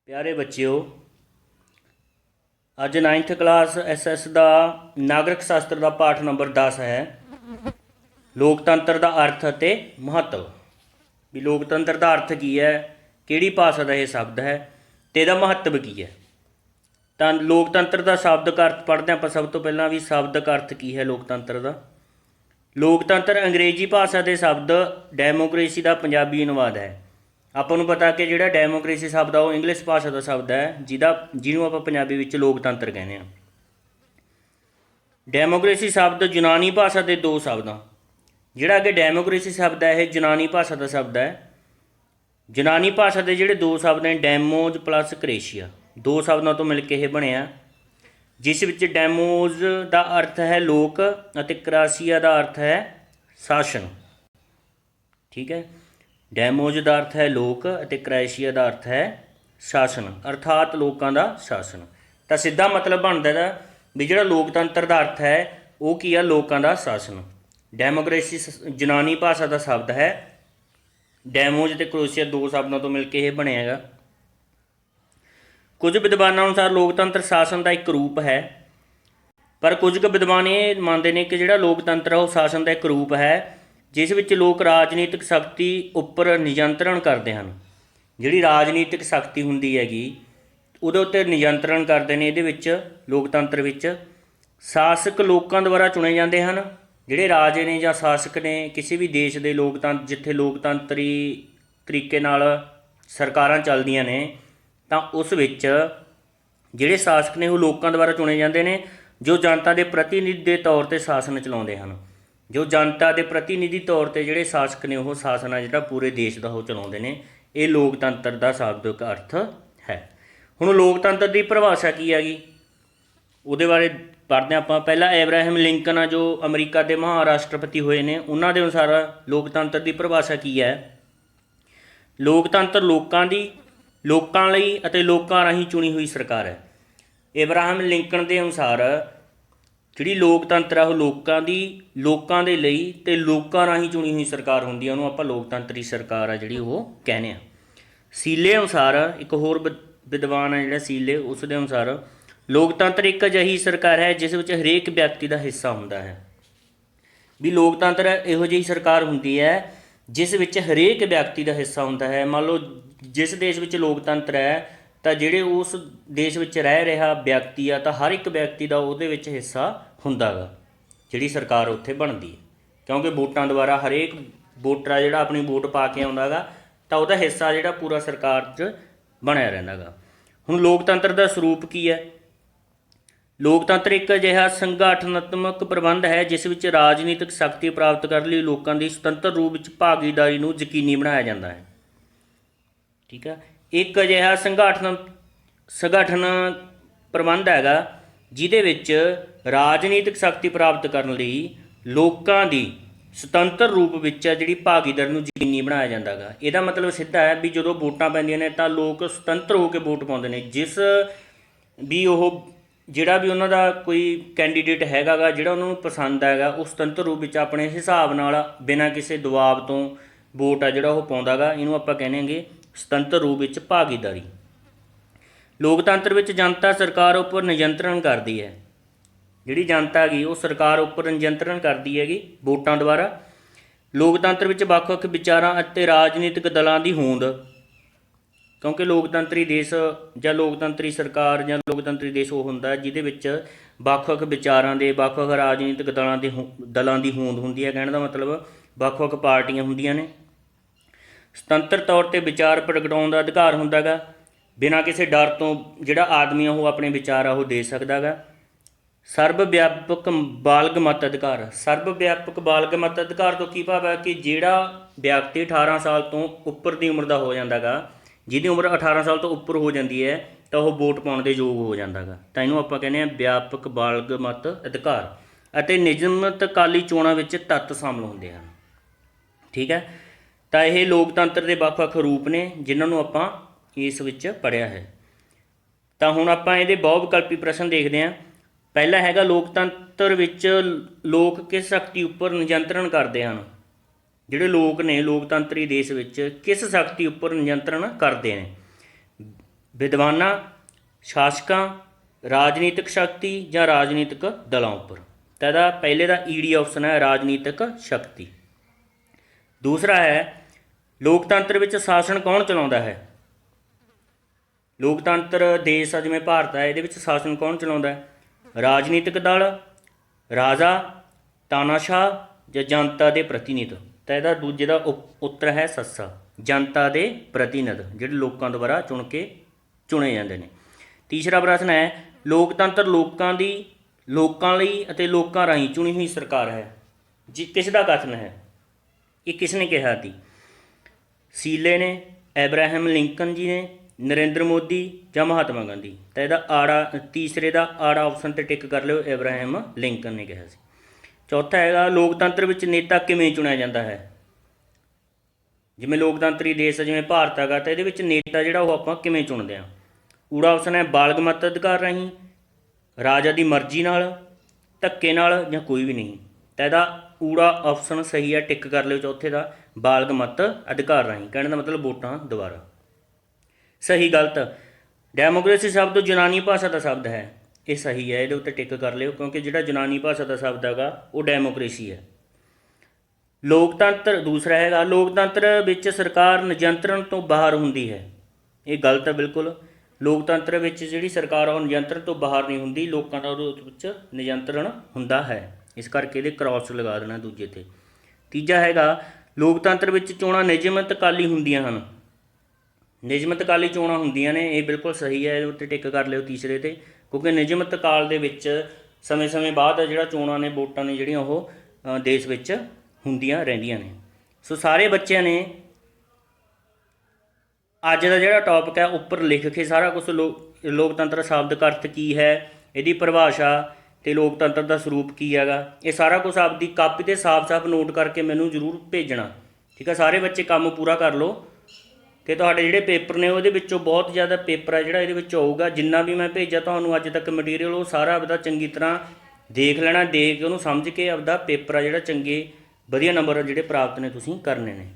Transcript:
प्यारे बच्चों, अज 9th class SS का नागरिक शास्त्र का पाठ नंबर 10 है। लोकतंत्र का अर्थ ते महत्व। भी लोकतंत्र का अर्थ की है, किहड़ी भाषा का यह शब्द है तो इसका महत्व की है। तो लोकतंत्र का शब्द का अर्थ पढ़ते हैं आप सब तो पहला भी शब्द का अर्थ की है लोकतंत्र का। लोकतंत्र अंग्रेजी भाषा के शब्द डेमोक्रेसी का पंजाबी अनुवाद है। ਆਪਾਂ ਨੂੰ पता कि ਜਿਹੜਾ ਡੈਮੋਕ੍ਰੇਸੀ शब्द है वो इंग्लिश भाषा का शब्द है ਜਿਹਨੂੰ ਆਪਾਂ ਪੰਜਾਬੀ ਵਿੱਚ ਲੋਕਤੰਤਰ ਕਹਿੰਦੇ ਹਾਂ। ਡੈਮੋਕ੍ਰੇਸੀ शब्द यूनानी भाषा के दो शब्द ਆ। ਜਿਹੜਾ ਅੱਗੇ ਡੈਮੋਕ੍ਰੇਸੀ शब्द है ਇਹ यूनानी भाषा का शब्द है। यूनानी भाषा के ਜਿਹੜੇ दो शब्द ਨੇ ਡੈਮੋਜ प्लस क्रेशिया, दो शब्दों तो मिल के ਇਹ ਬਣਿਆ, जिस विच डैमोज का अर्थ है लोक ਅਤੇ क्रासिया का अर्थ है शासन। ठीक है, डैमोज का अर्थ है लोक ਅਤੇ क्रासिया का अर्थ है शासन, अर्थात लोगों का शासन। तो सीधा मतलब बनता है भी जो लोकतंत्र का अर्थ है वो की है लोगों का शासन। डैमोक्रेसी यूनानी भाषा का शब्द है, डैमोज ਅਤੇ क्रोशिया दो शब्दों तो मिल के ये बनेगा। कुछ विद्वानों अनुसार लोकतंत्र शासन का एक रूप है, पर कुछ विद्वान ये मानते हैं कि जो लोकतंत्र है वो शासन का एक रूप है जिस विच लोग राजनीतिक शक्ति उपर नियंत्रण करते हैं। जिहड़ी राजनीतिक शक्ति हुंदी हैगी उहदे उत्ते नियंत्रण करते हैं। ये लोकतंत्र विच शासक लोगों द्वारा चुने जाते हैं। जिहड़े राजे ने या शासक ने किसी भी देश के लोकतंत्र जिथे लोकतंत्री तरीके नाल सरकारां चलदियां ने तो उस विच जिहड़े शासक ने वो लोगों द्वारा चुने जाते हैं जो जनता के प्रतिनिधि के तौर पर शासन चलाउंदे हन। जो जनता के प्रतिनिधि तौर पर जोड़े शासक ने वो शासन है जो पूरे देश का वो चलाते हैं। ये लोकतंत्र का शाब्दिक अर्थ है। हुण लोकतंत्र की परिभाषा की हैगी उहदे बारे पढ़ते हैं आप। पहला एब्राहम लिंकन जो अमरीका के महाराष्ट्रपति हुए हैं उन्होंने अनुसार लोकतंत्र की परिभाषा की है। लोकतंत्र लोकां लई अते लोकां राहीं चुनी हुई सरकार है। एब्राहम लिंकन के अनुसार जिहड़ी लोकतंत्र है वो लोकां दे लई ते लोकां राहीं चुनी हुई सरकार हुंदी है, उहनूं आपां लोकतंत्री सरकार है जिहड़ी वो कहने आ। सीले अनुसार एक होर विद्वान है जिहड़ा सीले, उस दे अनुसार लोकतंत्र एक अजिही सरकार है जिस विच हरेक व्यक्ति का हिस्सा हुंदा है। भी लोकतंत्र इहो जिही सरकार हुंदी है जिस विच हरेक व्यक्ति का हिस्सा हुंदा है। मान लो जिस देश विच लोकतंत्र है तो जिहड़े उस देश विच रह रहा व्यक्ति आ तो हर एक व्यक्ति का उहदे विच हिस्सा हुंदा गा जिहड़ी सरकार उत्थे बनदी है, क्योंकि वोटां द्वारा हरेक वोटर आ जिहड़ा अपनी वोट पा के आउंदा गा तो उहदा हिस्सा जिहड़ा पूरा सरकार 'च बणिया रहिंदा गा। हुण लोकतंत्र का स्वरूप की है? लोकतंत्र एक अजिहा संगठनात्मक प्रबंध है जिस विच राजनीतिक शक्ति प्राप्त करने लई लोकां दी सुतंत्र रूप विच भागीदारी नूं यकीनी बनाया जाता है। ठीक है, एक अजिहा संगठन प्रबंध हैगा जिहदे विच राजनीतिक शक्ति प्राप्त करने लई लोकां दी सुतंत्र रूप विच जिहड़ी भागीदारी नूं यकीनी बनाया जाता है। इहदा मतलब सीधा है भी जदों वोटां पैंदियां ने तां लोक सुतंत्र होकर वोट पाउंदे ने। जिस भी वो जिहड़ा भी उन्हां दा कोई कैंडीडेट हैगा गा जिहड़ा उन्हां नूं पसंद हैगा उस सुतंत्र रूप विच अपने हिसाब नाल बिना किसी दबाव तो वोट आ जिहड़ा वो पाउंदा गा। इहनूं आपां कहणेगे सुतंत्र रूप विच भागीदारी। लोकतंत्र विच जनता सरकार उपर नियंत्रण करती है। जिहड़ी जनता हैगी वो सरकार उपर नियंत्रण करती हैगी वोटां द्वारा। लोकतंत्र विच ਵੱਖ-ਵੱਖ विचारां अते राजनीतिक दलों की होंद, क्योंकि लोकतंत्री देश या लोकतंत्री सरकार या लोकतंत्री देश वो हुंदा जिहदे विच ਵੱਖ-ਵੱਖ विचारां दे ਵੱਖ-ਵੱਖ राजनीतिक दलों की होंद हुंदी है। कहण दा मतलब ਵੱਖ-ਵੱਖ पार्टियां हुंदियां ने। सुतंत्र तौर पर विचार प्रगटाउण का अधिकार हुंदा गा, बिना किसी डर तो जिहड़ा आदमी वो अपने विचार वो दे सकदा गा। सर्वव्यापक बालग मत अधिकार। सर्वव्यापक बालग मत अधिकार तो की भाव है कि जिहड़ा व्यक्ति 18 साल तो उपर की उम्र का हो जाता गा, जिहदी उम्र 18 साल तो उपर हो जाती है तो वह वोट पाउण दे योग हो जाता गा। तो इहनूं आपां कहने आ व्यापक बालग मत अधिकार। अते नियमित काली चोणां विच तत्त शामिल हुंदे हन। ठीक है, तो यह लोकतंत्र के ਵੱਖ-ਵੱਖ रूप ने जिन्होंने आपां इस विच पढ़िया है। तो हुण आपां इहदे बहु विकल्पी प्रश्न देखते हैं। पहला हैगा लोकतंत्र विच लोक किस शक्ति उपर नियंत्रण करते हैं। जिहड़े लोक ने लोकतंत्री देश विच किस शक्ति उपर नियंत्रण करते हैं। ਵਿਦਵਾਨਾਂ, ਸ਼ਾਸਕਾਂ, ਰਾਜਨੀਤਿਕ ਸ਼ਕਤੀ ਜਾਂ ਰਾਜਨੀਤਿਕ ਦਲਾਂ ਉੱਪਰ। ਤਾਂ ਇਹਦਾ ਪਹਿਲੇ ਦਾ ਈਡੀ ਆਪਸ਼ਨ ਹੈ ਰਾਜਨੀਤਿਕ ਸ਼ਕਤੀ। ਦੂਸਰਾ ਹੈ ਲੋਕਤੰਤਰ ਵਿੱਚ ਸ਼ਾਸਨ ਕੌਣ ਚਲਾਉਂਦਾ ਹੈ। ਲੋਕਤੰਤਰ ਦੇਸ਼ ਆ ਜਿਵੇਂ ਭਾਰਤ ਹੈ, ਇਹਦੇ ਵਿੱਚ ਸ਼ਾਸਨ ਕੌਣ ਚਲਾਉਂਦਾ ਹੈ? ਰਾਜਨੀਤਿਕ ਦਲ, ਰਾਜਾ, ਤਾਨਾਸ਼ਾਹ ਜਾਂ ਜਨਤਾ ਦੇ ਪ੍ਰਤੀਨਿਧ। ਤਾਂ ਇਹਦਾ ਦੂਜੇ ਦਾ ਉੱਤਰ ਹੈ ਸੱਸਾ, ਜਨਤਾ ਦੇ ਪ੍ਰਤੀਨਿਧ, ਜਿਹੜੇ ਲੋਕਾਂ ਦੁਆਰਾ ਚੁਣੇ ਜਾਂਦੇ ਨੇ। ਤੀਸਰਾ ਪ੍ਰਸ਼ਨ ਹੈ ਲੋਕਤੰਤਰ ਲੋਕਾਂ ਲਈ ਅਤੇ ਲੋਕਾਂ ਰਾਹੀਂ ਚੁਣੀ ਹੋਈ ਸਰਕਾਰ ਹੈ। ਜੀ ਕਿਸ ਦਾ ਕਥਨ ਹੈ? ਇਹ ਕਿਸ ਨੇ ਕਿਹਾ ਸੀ? ਸੀਲੇ ਨੇ, ਐਬਰਾਹਮ ਲਿੰਕਨ ਜੀ ਨੇ, ਨਰਿੰਦਰ ਮੋਦੀ ਜਾਂ ਮਹਾਤਮਾ ਗਾਂਧੀ। ਤਾਂ ਇਹਦਾ ਤੀਸਰੇ ਦਾ ਆੜਾ ਆਪਸ਼ਨ 'ਤੇ ਟਿਕ ਕਰ ਲਿਓ, ਐਬਰਾਹਮ ਲਿੰਕਨ ਨੇ ਕਿਹਾ ਸੀ। ਚੌਥਾ ਹੈਗਾ ਲੋਕਤੰਤਰ ਵਿੱਚ ਨੇਤਾ ਕਿਵੇਂ ਚੁਣਿਆ ਜਾਂਦਾ ਹੈ। ਜਿਵੇਂ ਲੋਕਤੰਤਰੀ ਦੇਸ਼ ਜਿਵੇਂ ਭਾਰਤ ਹੈਗਾ, ਤਾਂ ਇਹਦੇ ਵਿੱਚ ਨੇਤਾ ਜਿਹੜਾ ਉਹ ਆਪਾਂ ਕਿਵੇਂ ਚੁਣਦੇ ਹਾਂ? ਊੜਾ ਆਪਸ਼ਨ ਹੈ ਬਾਲਗ ਮਤ ਅਧਿਕਾਰ ਰਾਹੀਂ, ਰਾਜਾ ਦੀ ਮਰਜ਼ੀ ਨਾਲ, ਧੱਕੇ ਨਾਲ ਜਾਂ ਕੋਈ ਵੀ ਨਹੀਂ। ਤਾਂ ਇਹਦਾ ਊੜਾ ਆਪਸ਼ਨ ਸਹੀ ਹੈ, ਟਿਕ ਕਰ ਲਿਓ ਚੌਥੇ ਦਾ, ਬਾਲਗ ਮਤ ਅਧਿਕਾਰ ਰਾਹੀਂ, ਕਹਿਣ ਦਾ ਮਤਲਬ ਵੋਟਾਂ ਦੁਆਰਾ। ਸਹੀ ਗਲਤ, ਡੈਮੋਕ੍ਰੇਸੀ ਸ਼ਬਦ ਯੂਨਾਨੀ ਭਾਸ਼ਾ ਦਾ ਸ਼ਬਦ ਹੈ, ਇਹ ਸਹੀ ਹੈ, ਇਹਦੇ ਉੱਤੇ ਟਿਕ ਕਰ ਲਿਓ ਕਿਉਂਕਿ ਜਿਹੜਾ ਯੂਨਾਨੀ ਭਾਸ਼ਾ ਦਾ ਸ਼ਬਦ ਹੈਗਾ ਉਹ ਡੈਮੋਕ੍ਰੇਸੀ ਹੈ। ਲੋਕਤੰਤਰ ਦੂਸਰਾ ਹੈਗਾ ਲੋਕਤੰਤਰ ਵਿੱਚ ਸਰਕਾਰ ਨਿਯੰਤਰਣ ਤੋਂ ਬਾਹਰ ਹੁੰਦੀ ਹੈ, ਇਹ ਗਲਤ ਹੈ ਬਿਲਕੁਲ। ਲੋਕਤੰਤਰ ਵਿੱਚ ਜਿਹੜੀ ਸਰਕਾਰ ਆ ਉਹ ਨਿਯੰਤਰਣ ਤੋਂ ਬਾਹਰ ਨਹੀਂ ਹੁੰਦੀ, ਲੋਕਾਂ ਦਾ ਉਹਦੇ ਵਿੱਚ ਨਿਯੰਤਰਣ ਹੁੰਦਾ ਹੈ, ਇਸ ਕਰਕੇ ਇਹਦੇ ਕ੍ਰਾਸ ਲਗਾ ਦੇਣਾ ਦੂਜੇ 'ਤੇ। ਤੀਜਾ ਹੈਗਾ ਲੋਕਤੰਤਰ ਵਿੱਚ ਚੋਣਾਂ ਨਿਯਮਤਕਾਲੀ ਹੁੰਦੀਆਂ ਹਨ। ਨਿਯਮਤਕਾਲੀ ਚੋਣਾਂ ਹੁੰਦੀਆਂ ਨੇ, ਇਹ ਬਿਲਕੁਲ ਸਹੀ ਹੈ, ਇਹਦੇ ਉੱਤੇ ਟਿਕ ਕਰ ਲਿਓ ਤੀਸਰੇ 'ਤੇ, ਕਿਉਂਕਿ ਨਿਯਮਤ ਕਾਲ ਦੇ ਵਿੱਚ ਸਮੇਂ ਬਾਅਦ ਜਿਹੜਾ ਚੋਣਾਂ ਨੇ, ਵੋਟਾਂ ਨੇ ਜਿਹੜੀਆਂ ਉਹ ਦੇਸ਼ ਵਿੱਚ ਹੁੰਦੀਆਂ ਰਹਿੰਦੀਆਂ ਨੇ। ਸੋ ਸਾਰੇ ਬੱਚਿਆਂ ਨੇ ਅੱਜ ਦਾ ਜਿਹੜਾ ਟੌਪਿਕ ਹੈ ਉੱਪਰ ਲਿਖ ਕੇ ਸਾਰਾ ਕੁਛ ਲੋਕਤੰਤਰ ਸ਼ਬਦ ਦਾ ਅਰਥ ਕੀ ਹੈ, ਇਹਦੀ ਪਰਿਭਾਸ਼ਾ ਅਤੇ ਲੋਕਤੰਤਰ ਦਾ ਸਰੂਪ ਕੀ ਹੈਗਾ, ਇਹ ਸਾਰਾ ਕੁਛ ਆਪਦੀ ਕਾਪੀ 'ਤੇ ਸਾਫ਼ ਨੋਟ ਕਰਕੇ ਮੈਨੂੰ ਜ਼ਰੂਰ ਭੇਜਣਾ, ਠੀਕ ਹੈ। ਸਾਰੇ ਬੱਚੇ ਕੰਮ ਪੂਰਾ ਕਰ ਲਓ ਕਿ ਤੁਹਾਡੇ ਜਿਹੜੇ ਪੇਪਰ ਨੇ ਉਹਦੇ ਵਿੱਚੋਂ ਬਹੁਤ ਜ਼ਿਆਦਾ ਪੇਪਰ ਹੈ ਜਿਹੜਾ ਇਹਦੇ ਵਿੱਚ ਆਊਗਾ। ਜਿੰਨਾ ਵੀ ਮੈਂ ਭੇਜਿਆ ਤੁਹਾਨੂੰ ਅੱਜ ਤੱਕ ਮਟੀਰੀਅਲ, ਉਹ ਸਾਰਾ ਆਪਦਾ ਚੰਗੀ ਤਰ੍ਹਾਂ ਦੇਖ ਲੈਣਾ, ਦੇਖ ਕੇ ਉਹਨੂੰ ਸਮਝ ਕੇ ਆਪਦਾ ਪੇਪਰ ਆ ਜਿਹੜਾ ਚੰਗੇ ਵਧੀਆ ਨੰਬਰ ਜਿਹੜੇ ਪ੍ਰਾਪਤ ਨੇ ਤੁਸੀਂ ਕਰਨੇ ਨੇ।